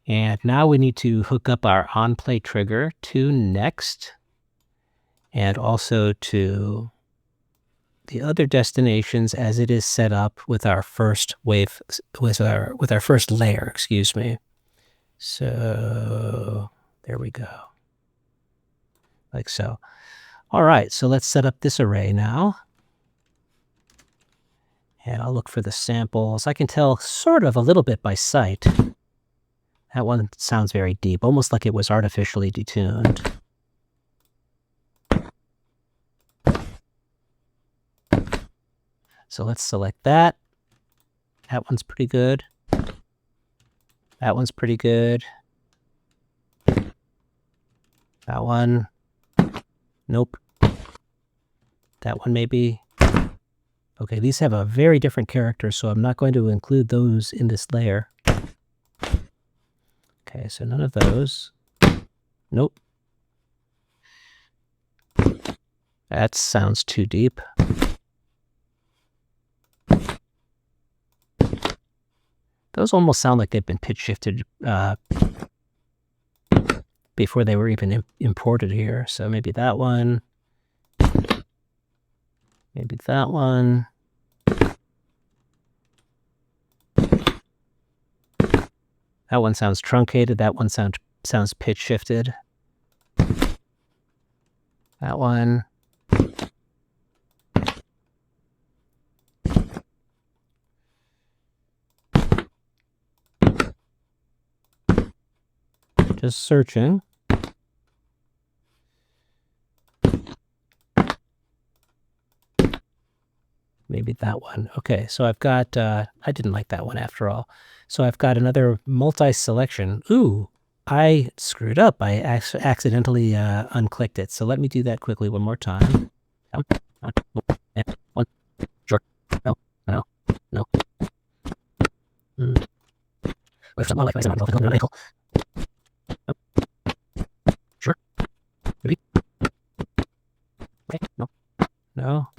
And now we need to hook up our on-play trigger to next, and also to the other destinations as it is set up with our first wave, with our first layer, excuse me. So there we go. Like so. All right, so let's set up this array now. And I'll look for the samples. I can tell sort of a little bit by sight. That one sounds very deep, almost like it was artificially detuned. So let's select that. That one's pretty good. That one's pretty good. That one. Nope. That one maybe. Okay, these have a very different character, so I'm not going to include those in this layer. Okay, so none of those. Nope. That sounds too deep. Those almost sound like they've been pitch shifted before they were even imported here. So maybe that one. Maybe that one. That one sounds truncated. That one sounds sounds pitch shifted. That one. Just searching. Maybe that one. Okay, so I've got, I didn't like that one after all. So I've got another multi-selection. Ooh, I screwed up. I accidentally unclicked it. So let me do that quickly one more time. One, sure. No. Sure. Maybe. Okay. No.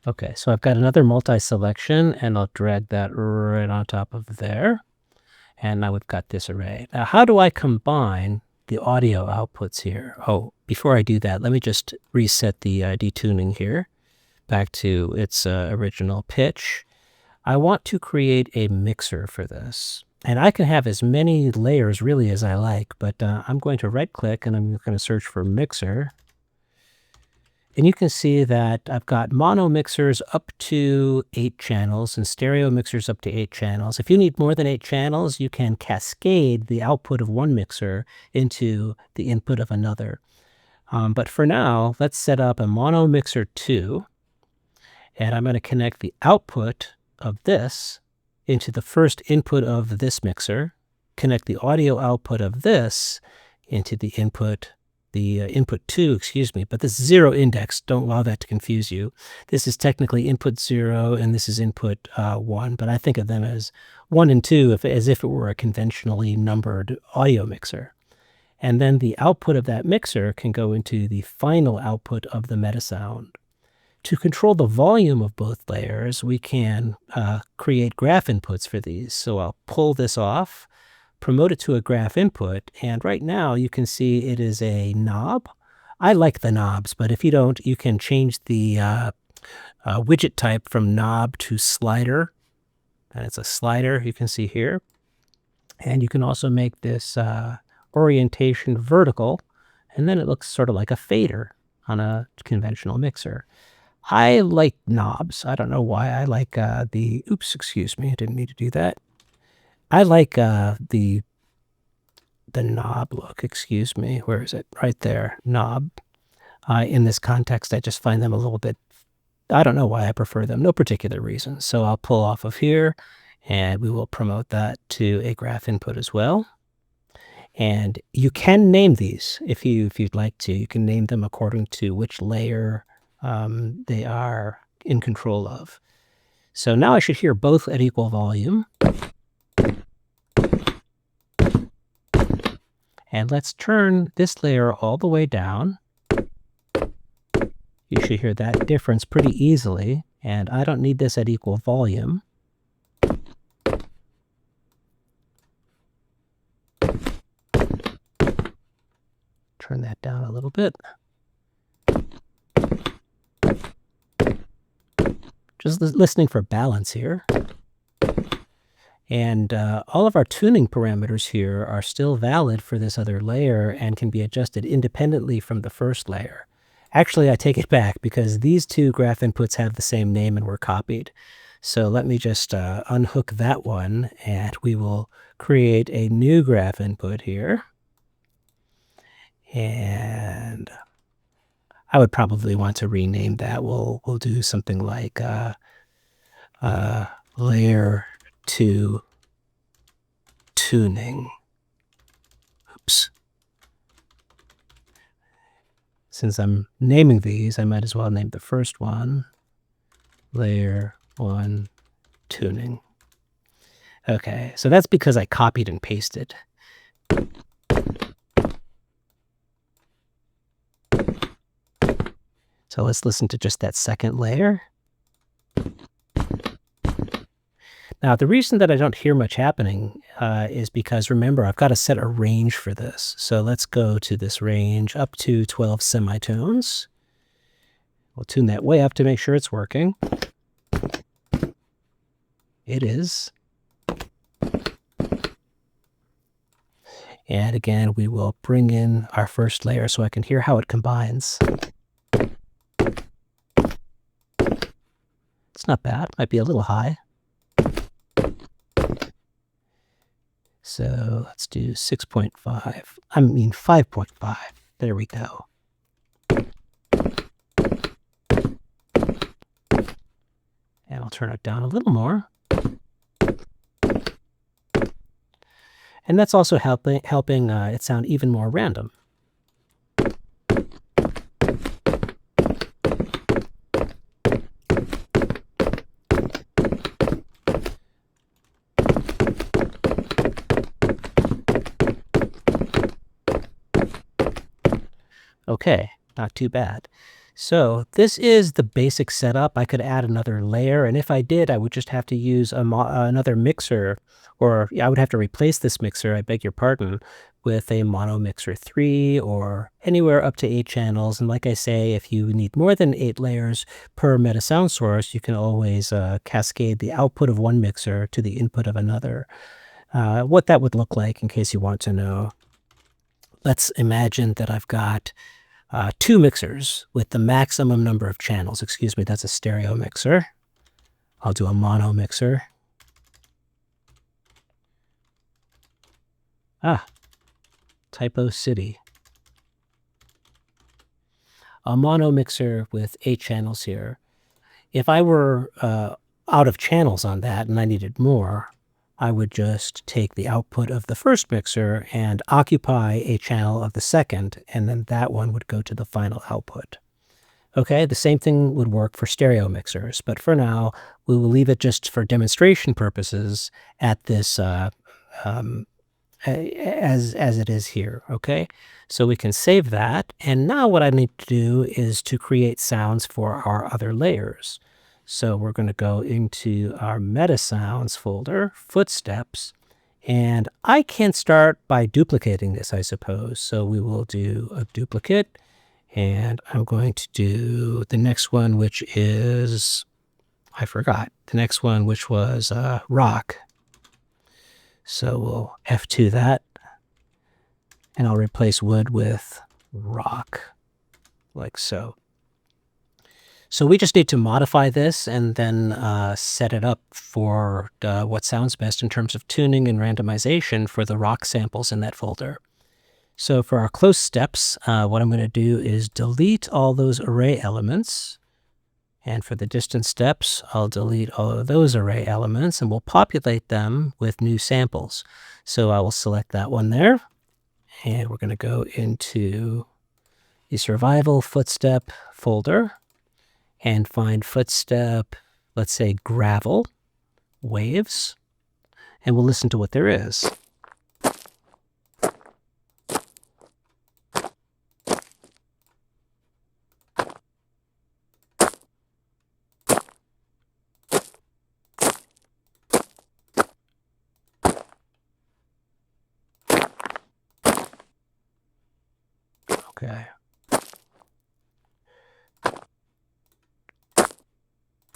Okay, so I've got another multi-selection, and I'll drag that right on top of there. And now we've got this array. Now, how do I combine the audio outputs here? Oh, before I do that, let me just reset the detuning here back to its original pitch. I want to create a mixer for this. And I can have as many layers really as I like, but I'm going to right-click, and I'm going to search for mixer. And you can see that I've got mono mixers up to 8 channels and stereo mixers up to 8 channels. If you need more than 8 channels, you can cascade the output of one mixer into the input of another. But for now, let's set up a mono mixer 2. And I'm going to connect the output of this into the first input of this mixer, connect the audio output of this into the input input 2, excuse me, but this 0 index, don't allow that to confuse you. This is technically input 0 and this is input 1, but I think of them as 1 and 2 as if it were a conventionally numbered audio mixer. And then the output of that mixer can go into the final output of the MetaSound. To control the volume of both layers, we can create graph inputs for these. So I'll pull this off, promote it to a graph input, and right now you can see it is a knob. I like the knobs, but if you don't, you can change the widget type from knob to slider, and it's a slider you can see here. And you can also make this orientation vertical, and then it looks sort of like a fader on a conventional mixer. I like knobs. I don't know why. I like oops, excuse me, I didn't mean to do that. I like the knob look, excuse me. Where is it? Right there, knob. In this context, I just find them a little bit, I don't know why I prefer them, no particular reason. So I'll pull off of here, and we will promote that to a graph input as well. And you can name these if you'd like to. You can name them according to which layer they are in control of. So now I should hear both at equal volume. And let's turn this layer all the way down. You should hear that difference pretty easily. And I don't need this at equal volume. Turn that down a little bit. Just listening for balance here. And all of our tuning parameters here are still valid for this other layer and can be adjusted independently from the first layer. Actually, I take it back because these two graph inputs have the same name and were copied. So let me just unhook that one, and we will create a new graph input here. And I would probably want to rename that. We'll do something like layer 2 tuning. Oops. Since I'm naming these, I might as well name the first one layer 1 tuning. Okay, so that's because I copied and pasted. So let's listen to just that second layer. Now, the reason that I don't hear much happening is because, remember, I've got to set a range for this. So let's go to this range up to 12 semitones. We'll tune that way up to make sure it's working. It is. And again, we will bring in our first layer so I can hear how it combines. It's not bad. Might be a little high. So let's do 6.5. I mean 5.5. There we go. And I'll turn it down a little more. And that's also helping it sound even more random. Okay, not too bad. So this is the basic setup. I could add another layer, and if I did, I would just have to use another mixer, or I would have to replace this mixer, I beg your pardon, with a mono mixer 3 or anywhere up to 8 channels. And like I say, if you need more than 8 layers per MetaSound source, you can always cascade the output of one mixer to the input of another. What that would look like, in case you want to know. Let's imagine that I've got 2 mixers with the maximum number of channels. Excuse me, that's a stereo mixer. I'll do a mono mixer. Typo City. A mono mixer with 8 channels here. If I were out of channels on that and I needed more, I would just take the output of the first mixer and occupy a channel of the second, and then that one would go to the final output. Okay, the same thing would work for stereo mixers, but for now, we will leave it just for demonstration purposes at this as it is here, okay? So we can save that, and now what I need to do is to create sounds for our other layers. So we're going to go into our MetaSounds folder, Footsteps, and I can start by duplicating this, I suppose. So we will do a duplicate, and I'm going to do the next one, which is, I forgot, the next one, which was rock. So we'll F2 that, and I'll replace wood with rock, like so. So we just need to modify this and then set it up for what sounds best in terms of tuning and randomization for the rock samples in that folder. So for our close steps, what I'm going to do is delete all those array elements. And for the distance steps, I'll delete all of those array elements, and we'll populate them with new samples. So I will select that one there, and we're going to go into the survival footstep folder and find footstep, let's say gravel, waves, and we'll listen to what there is. Okay.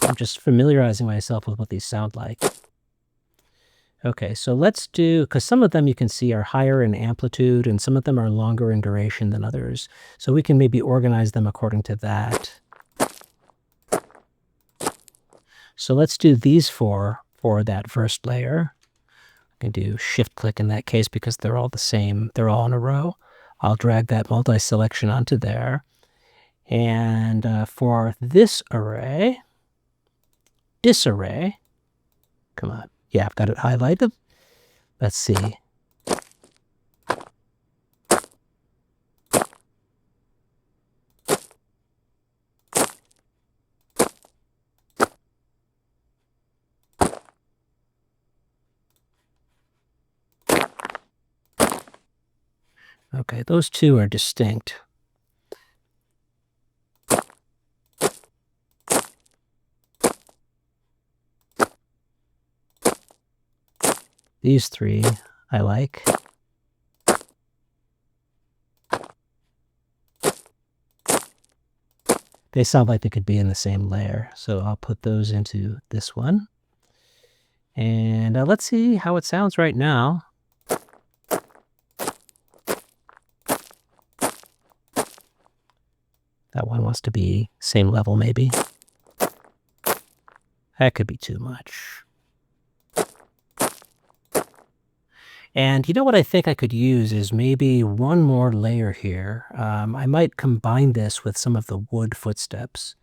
I'm just familiarizing myself with what these sound like. Okay, so let's do, because some of them you can see are higher in amplitude and some of them are longer in duration than others. So we can maybe organize them according to that. So let's do these four for that first layer. I can do shift click in that case because they're all the same. They're all in a row. I'll drag that multi-selection onto there. And for this array, disarray, come on. Yeah, I've got it highlighted. Let's see. Okay, those two are distinct. These three I like. They sound like they could be in the same layer, so I'll put those into this one. And let's see how it sounds right now. wants to be same level maybe. That could be too much. And you know what I think I could use is maybe one more layer here. I might combine this with some of the wood footsteps.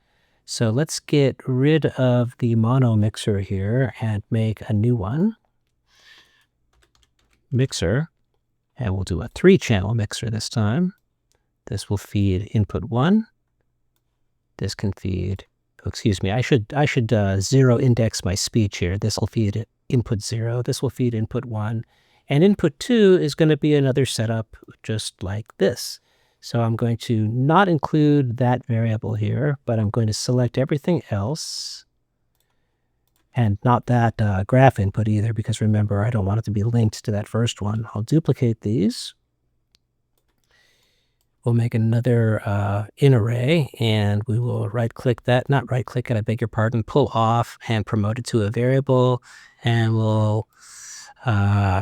So let's get rid of the mono mixer here and make a new one. Mixer. And we'll do a 3-channel mixer this time. This will feed input 1. This can feed, excuse me, I should zero index my speech here. This will feed input 0. This will feed input 1. And input 2 is going to be another setup just like this. So I'm going to not include that variable here, but I'm going to select everything else. And not that graph input either, because remember, I don't want it to be linked to that first one. I'll duplicate these. We'll make another in array, and we will right-click that, not right-click it, I beg your pardon, pull off and promote it to a variable, and we'll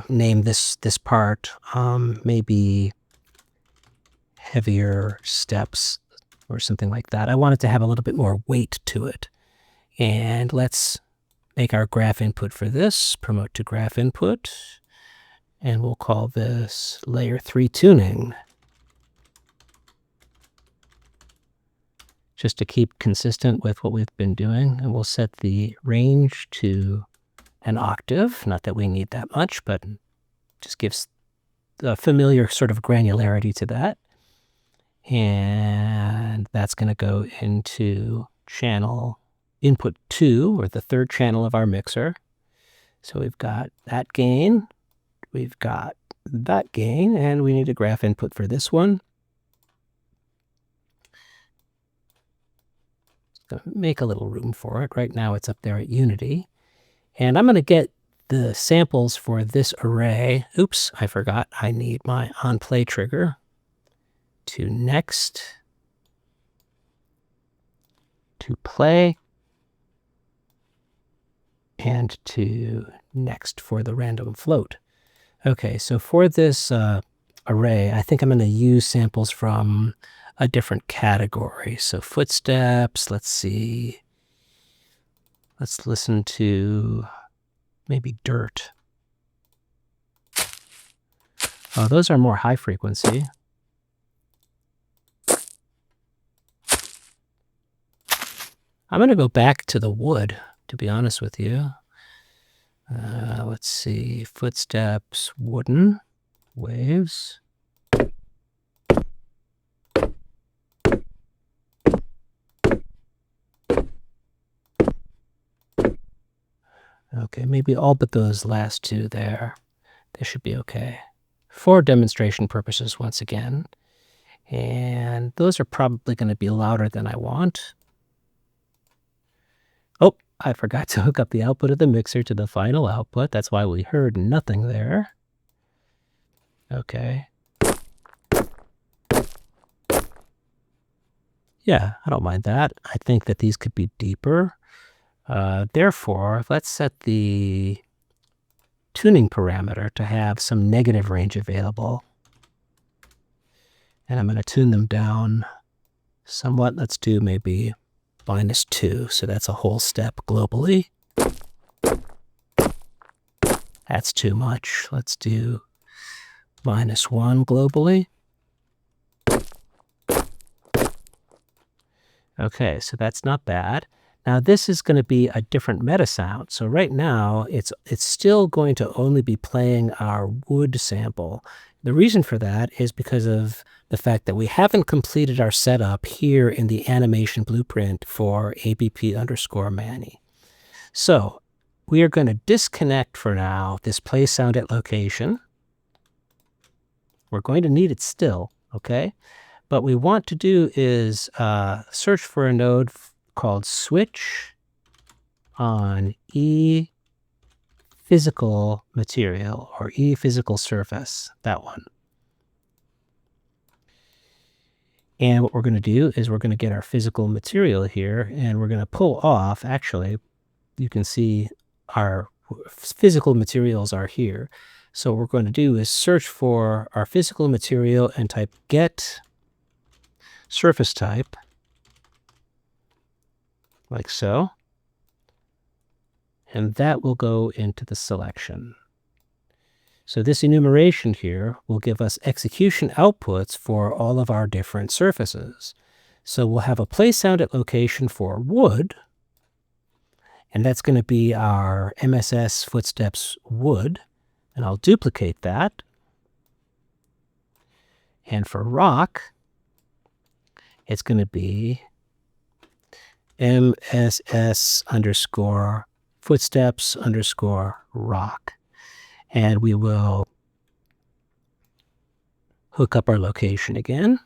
name this part maybe heavier steps or something like that. I want it to have a little bit more weight to it. And let's make our graph input for this, promote to graph input, and we'll call this layer 3 tuning. Just to keep consistent with what we've been doing, and we'll set the range to an octave. Not that we need that much, but just gives a familiar sort of granularity to that. And that's going to go into channel input 2, or the 3rd channel of our mixer. So we've got that gain, we've got that gain, and we need a graph input for this one. So make a little room for it. Right now it's up there at unity. And I'm going to get the samples for this array. Oops, I forgot. I need my onPlay trigger. To next, to play, and to next for the random float. Okay, so for this array, I think I'm going to use samples from a different category. So footsteps, let's see. Let's listen to maybe dirt. Oh, those are more high frequency. I'm going to go back to the wood, to be honest with you. Let's see, footsteps, wooden, waves. Okay, maybe all but those last two there. They should be okay. For demonstration purposes, once again. And those are probably going to be louder than I want. Oh, I forgot to hook up the output of the mixer to the final output. That's why we heard nothing there. Okay. Yeah, I don't mind that. I think that these could be deeper. Therefore, let's set the tuning parameter to have some negative range available. And I'm going to tune them down somewhat. Let's do maybe -2. So that's a whole step globally. That's too much. Let's do -1 globally. Okay, so that's not bad. Now this is going to be a different MetaSound. So right now it's still going to only be playing our wood sample. The reason for that is because of the fact that we haven't completed our setup here in the animation blueprint for ABP_Manny. So we are going to disconnect for now this play sound at location. We're going to need it still, okay? What we want to do is search for a node called switch on E physical material, or E physical surface, that one. And what we're going to do is we're going to get our physical material here, and we're going to pull off, actually, you can see our physical materials are here. So what we're going to do is search for our physical material and type get surface type. like so. And that will go into the selection. So this enumeration here will give us execution outputs for all of our different surfaces. So we'll have a place sound at location for wood, and that's going to be our MSS footsteps wood, and I'll duplicate that. And for rock, it's going to be MSS underscore footsteps underscore rock. And we will hook up our location again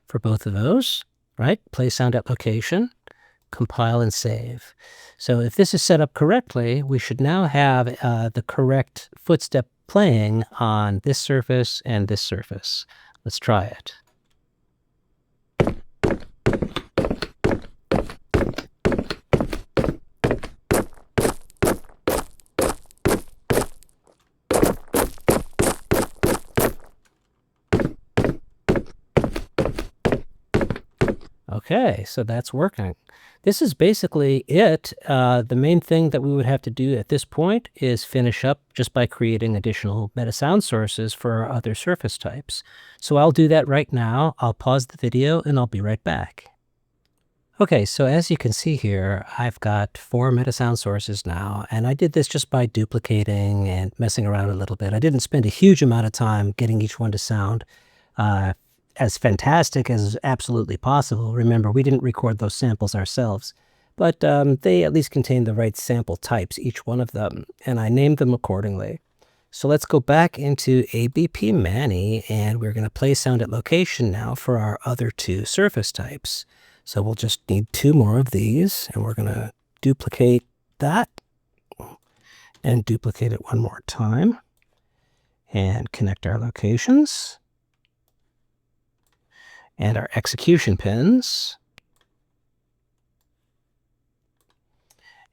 for both of those, right? Play sound at location, compile and save. So if this is set up correctly, we should now have the correct footstep playing on this surface and this surface. Let's try it. Okay, so that's working. This is basically it. The main thing that we would have to do at this point is finish up just by creating additional MetaSound sources for our other surface types. So I'll do that right now. I'll pause the video and I'll be right back. Okay, so as you can see here, I've got 4 MetaSound sources now, and I did this just by duplicating and messing around a little bit. I didn't spend a huge amount of time getting each one to sound as fantastic as absolutely possible. Remember, we didn't record those samples ourselves, but they at least contain the right sample types, each one of them, and I named them accordingly. So let's go back into ABP Mani, and we're going to play sound at location now for our other 2 surface types. So we'll just need 2 more of these, and we're going to duplicate that and duplicate it one more time and connect our locations and our execution pins.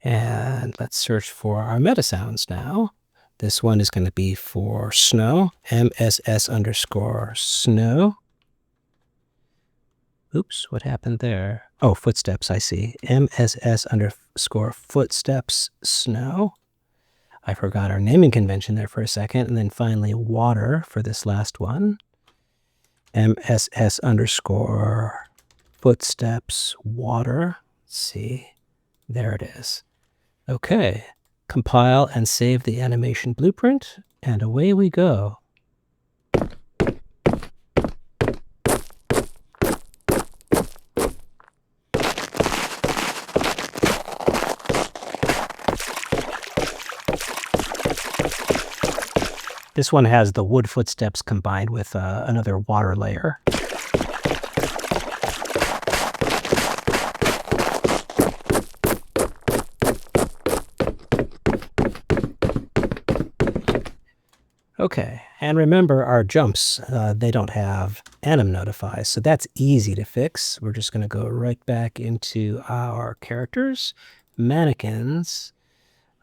And let's search for our MetaSounds now. This one is going to be for snow, MSS underscore snow. Oops, what happened there? Oh, footsteps, I see. MSS underscore footsteps snow. I forgot our naming convention there for a second. And then finally water for this last one. MSS underscore footsteps water. Let's see. There it is. Okay. Compile and save the animation blueprint, and away we go. This one has the wood footsteps combined with another water layer. Okay, and remember our jumps, they don't have anim notify, so that's easy to fix. We're just going to go right back into our characters, mannequins,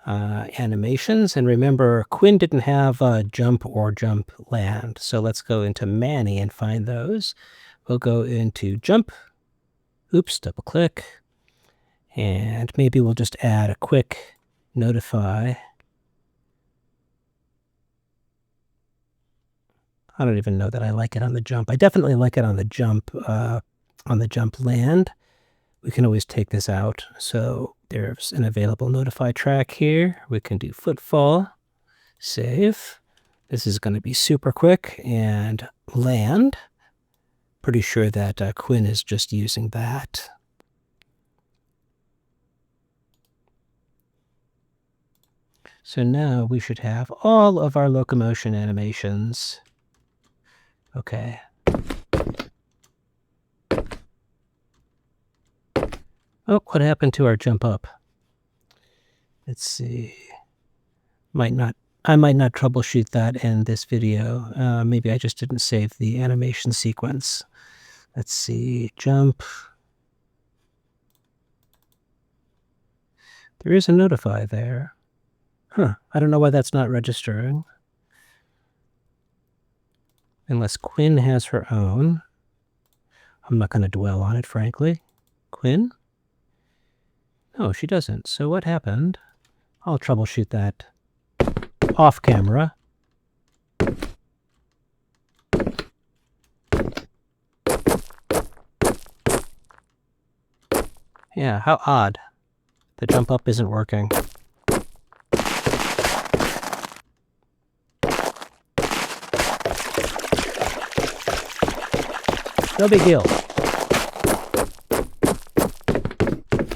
animations, and remember Quinn didn't have jump or jump land, so let's go into Mani and find those. We'll go into jump, oops, double click, and maybe we'll just add a quick notify. I don't even know that I like it on the jump. I definitely like it on the jump land. We can always take this out. So there's an available notify track here. We can do footfall, save. This is going to be super quick, and land. Pretty sure that Quinn is just using that. So now we should have all of our locomotion animations. Okay. Oh, what happened to our jump up? Let's see. I might not troubleshoot that in this video. Maybe I just didn't save the animation sequence. Let's see, jump. There is a notify there. Huh, I don't know why that's not registering. Unless Quinn has her own. I'm not going to dwell on it, frankly. Quinn? No, she doesn't. So what happened? I'll troubleshoot that off camera. Yeah, how odd. The jump up isn't working. No big deal.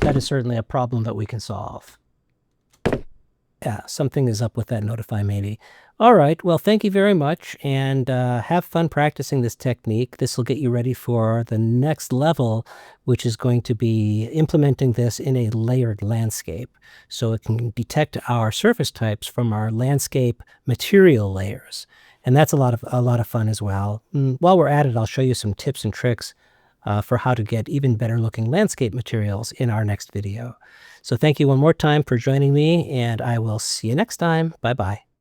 That is certainly a problem that we can solve. Yeah, something is up with that notify maybe. All right, well, thank you very much, and have fun practicing this technique. This will get you ready for the next level, which is going to be implementing this in a layered landscape. So it can detect our surface types from our landscape material layers. And that's a lot of fun as well. While we're at it, I'll show you some tips and tricks for how to get even better looking landscape materials in our next video. So thank you one more time for joining me, and I will see you next time. Bye-bye.